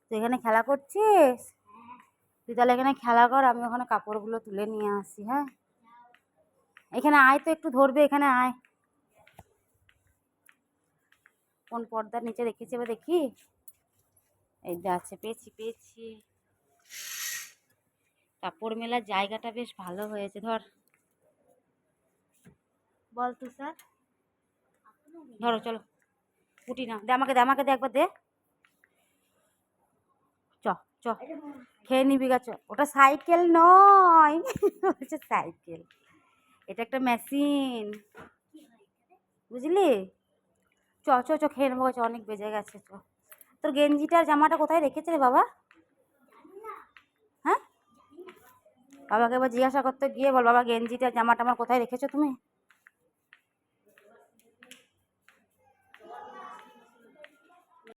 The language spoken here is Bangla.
তুই এখানে খেলা করছিস? তুই তাহলে এখানে খেলা কর, আমি ওখানে কাপড়গুলো তুলে নিয়ে আসি। হ্যাঁ, এখানে আয় তো, একটু ধরবে, এখানে আয়। কোন পর্দার নিচে রেখেছি এবার দেখি। এই যে আছে, পেয়েছি। কাপড় মেলার জায়গাটা বেশ ভালো হয়েছে। ধর, বল তুই স্যার, ধরো চলো, উঠি না, দে আমাকে দে একবার দে। চ চ খেয়ে নিবি গা, চ। ওটা সাইকেল নয়, বলছে সাইকেল, এটা একটা মেশিন, বুঝলি? চ চ চ খেয়ে নেবো, অনেক বেজে গেছে, চ। তোর গেঞ্জিটার জামাটা কোথায় রেখেছে রে বাবা? হ্যাঁ, বাবাকে এবার জিজ্ঞাসা করতে গিয়ে বল, বাবা গেঞ্জিটার জামাটা আমার কোথায় রেখেছো তুমি?